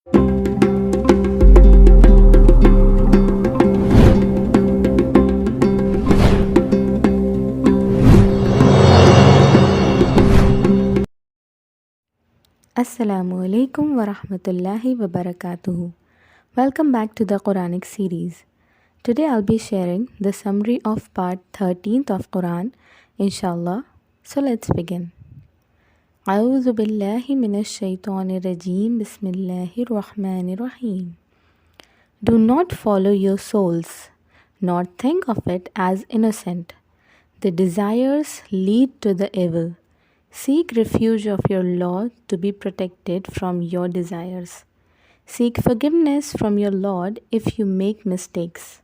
Assalamu alaikum wa rahmatullahi wa barakatuhu. Welcome back to the Quranic series. Today I'll be sharing the summary of part 13th of Quran, inshallah. So let's begin. A'udhu billahi minash shaitanir rajim. Bismillahir rahmanir rahim. Do not follow your souls, nor think of it as innocent. The desires lead to the evil. Seek refuge of your Lord to be protected from your desires. Seek forgiveness from your Lord if you make mistakes.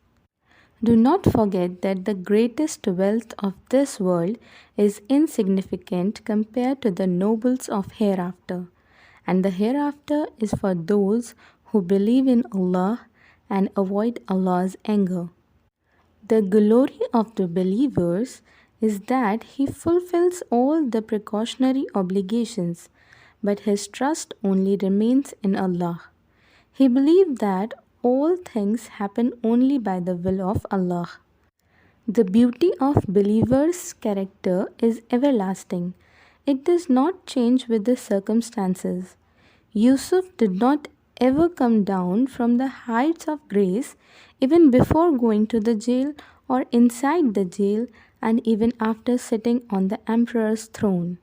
Do not forget that the greatest wealth of this world is insignificant compared to the nobles of hereafter, and the hereafter is for those who believe in Allah and avoid Allah's anger. The glory of the believers is that he fulfills all the precautionary obligations, but his trust only remains in Allah. He believed that all things happen only by the will of Allah. The beauty of believers' character is everlasting. It does not change with the circumstances. Yusuf did not ever come down from the heights of grace, even before going to the jail or inside the jail, and even after sitting on the emperor's throne.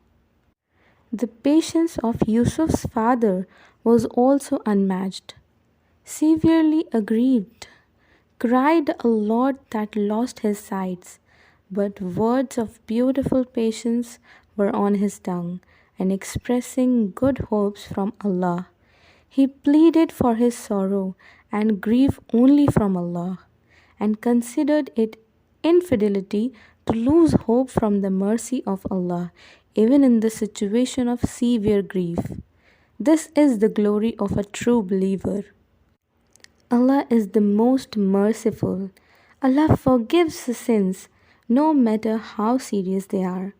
The patience of Yusuf's father was also unmatched. Severely aggrieved, cried a lord that lost his sights, but words of beautiful patience were on his tongue, and expressing good hopes from Allah. He pleaded for his sorrow and grief only from Allah, and considered it infidelity to lose hope from the mercy of Allah, even in the situation of severe grief. This is the glory of a true believer. Allah is the most merciful. Allah forgives sins no matter how serious they are.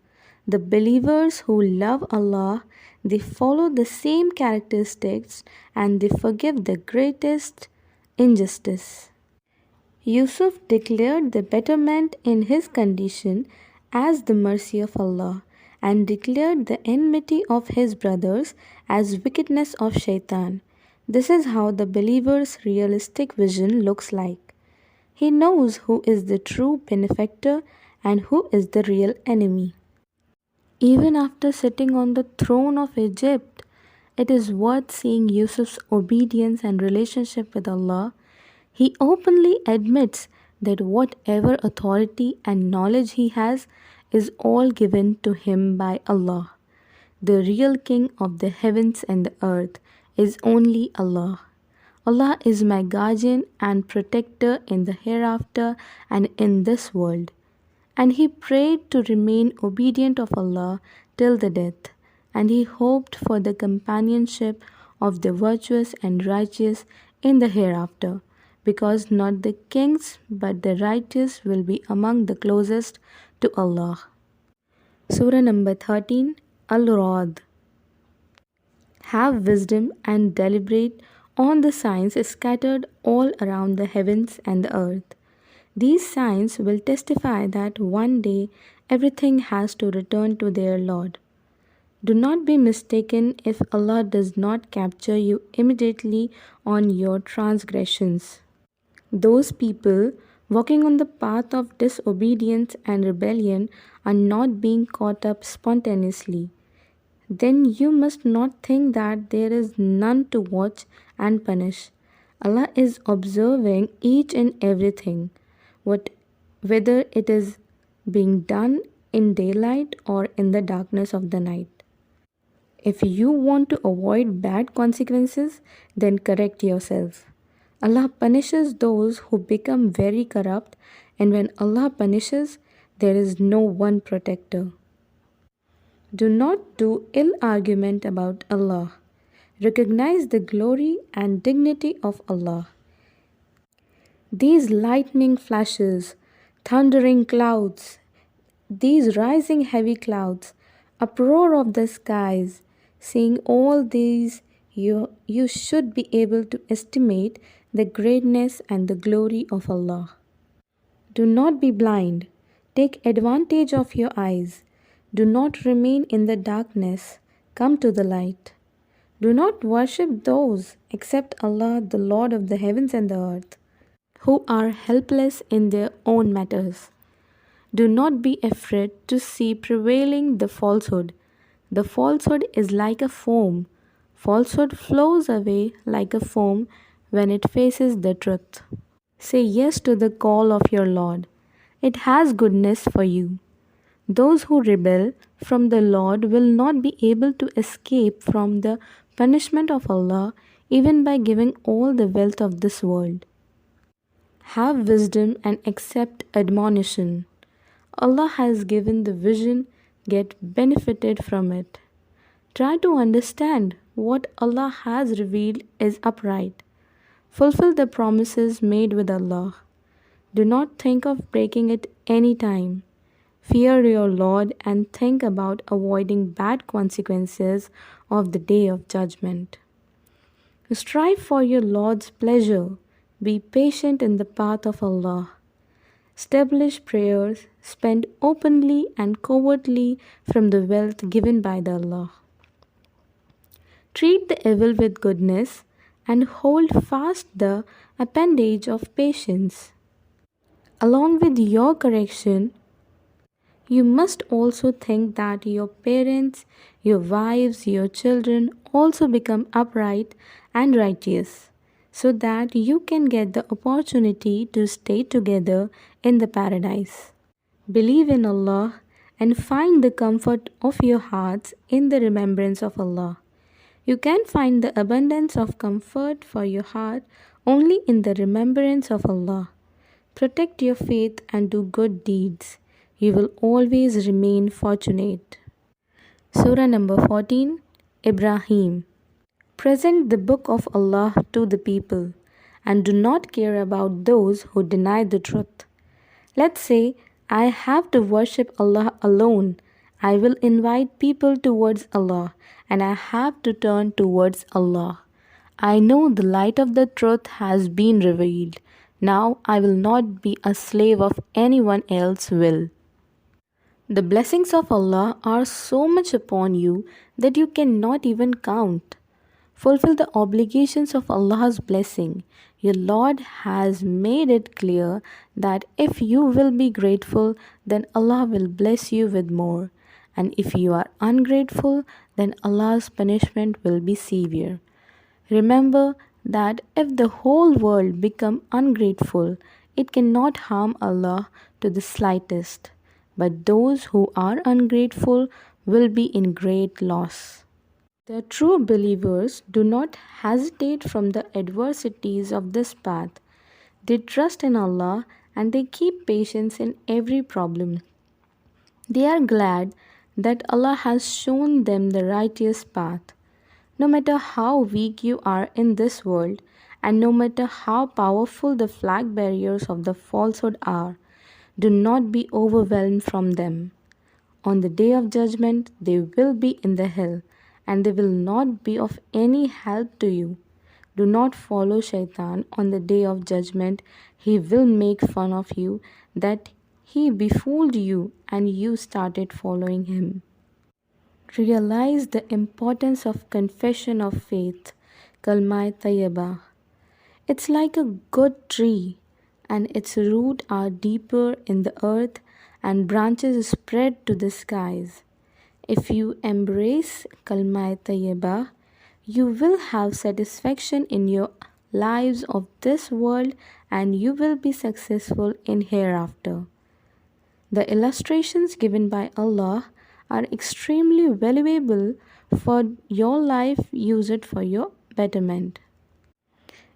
The believers who love Allah, they follow the same characteristics and they forgive the greatest injustice. Yusuf declared the betterment in his condition as the mercy of Allah and declared the enmity of his brothers as wickedness of shaitan. This is how the believer's realistic vision looks like. He knows who is the true benefactor and who is the real enemy. Even after sitting on the throne of Egypt, it is worth seeing Yusuf's obedience and relationship with Allah. He openly admits that whatever authority and knowledge he has is all given to him by Allah. The real king of the heavens and the earth is only Allah. Allah is my guardian and protector in the hereafter and in this world. And he prayed to remain obedient of Allah till the death, and he hoped for the companionship of the virtuous and righteous in the hereafter, because not the kings but the righteous will be among the closest to Allah. Surah number 13, Al-Ra'd. Have wisdom and deliberate on the signs scattered all around the heavens and the earth. These signs will testify that one day everything has to return to their Lord. Do not be mistaken if Allah does not capture you immediately on your transgressions. Those people walking on the path of disobedience and rebellion are not being caught up spontaneously. Then you must not think that there is none to watch and punish. Allah is observing each and everything, whether it is being done in daylight or in the darkness of the night. If you want to avoid bad consequences, then correct yourself. Allah punishes those who become very corrupt, and when Allah punishes, there is no one protector. Do not do ill argument about Allah. Recognize the glory and dignity of Allah. These lightning flashes, thundering clouds, these rising heavy clouds, uproar of the skies, seeing all these, you should be able to estimate the greatness and the glory of Allah. Do not be blind. Take advantage of your eyes. Do not remain in the darkness. Come to the light. Do not worship those except Allah, the Lord of the heavens and the earth, who are helpless in their own matters. Do not be afraid to see prevailing the falsehood. The falsehood is like a foam. Falsehood flows away like a foam when it faces the truth. Say yes to the call of your Lord. It has goodness for you. Those who rebel from the Lord will not be able to escape from the punishment of Allah even by giving all the wealth of this world. Have wisdom and accept admonition. Allah has given the vision, get benefited from it. Try to understand what Allah has revealed is upright. Fulfill the promises made with Allah. Do not think of breaking it any time. Fear your Lord and think about avoiding bad consequences of the day of judgment. Strive for your Lord's pleasure. Be patient in the path of Allah. Establish prayers, spend openly and covertly from the wealth given by the Allah. Treat the evil with goodness and hold fast the appendage of patience. Along with your correction, you must also think that your parents, your wives, your children also become upright and righteous, so that you can get the opportunity to stay together in the paradise. Believe in Allah and find the comfort of your hearts in the remembrance of Allah. You can find the abundance of comfort for your heart only in the remembrance of Allah. Protect your faith and do good deeds. You will always remain fortunate. Surah number 14, Ibrahim. Present the book of Allah to the people and do not care about those who deny the truth. Let's say, I have to worship Allah alone. I will invite people towards Allah and I have to turn towards Allah. I know the light of the truth has been revealed. Now I will not be a slave of anyone else's will. The blessings of Allah are so much upon you that you cannot even count. Fulfill the obligations of Allah's blessing. Your Lord has made it clear that if you will be grateful, then Allah will bless you with more. And if you are ungrateful, then Allah's punishment will be severe. Remember that if the whole world become ungrateful, it cannot harm Allah to the slightest. But those who are ungrateful will be in great loss. The true believers do not hesitate from the adversities of this path. They trust in Allah and they keep patience in every problem. They are glad that Allah has shown them the righteous path. No matter how weak you are in this world, and no matter how powerful the flag bearers of the falsehood are, do not be overwhelmed from them. On the day of judgment, they will be in the hell, and they will not be of any help to you. Do not follow Shaitan on the day of judgment. He will make fun of you that he befooled you and you started following him. Realize the importance of confession of faith, Kalmai Tayyibah. It's like a good tree, and its roots are deeper in the earth and branches spread to the skies. If you embrace Kalmai Tayyibah, you will have satisfaction in your lives of this world and you will be successful in hereafter. The illustrations given by Allah are extremely valuable for your life. Use it for your betterment.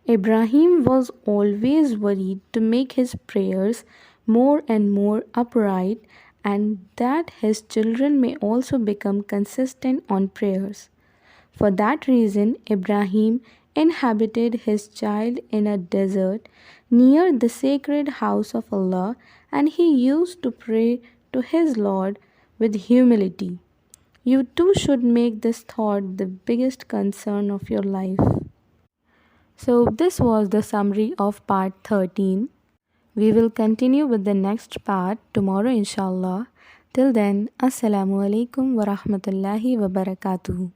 Ibrahim was always worried to make his prayers more and more upright and that his children may also become consistent on prayers. For that reason, Ibrahim inhabited his child in a desert near the sacred house of Allah and he used to pray to his Lord with humility. You too should make this thought the biggest concern of your life. So, this was the summary of part 13. We will continue with the next part tomorrow, inshallah. Till then, Assalamu alaikum wa rahmatullahi wa barakatuhu.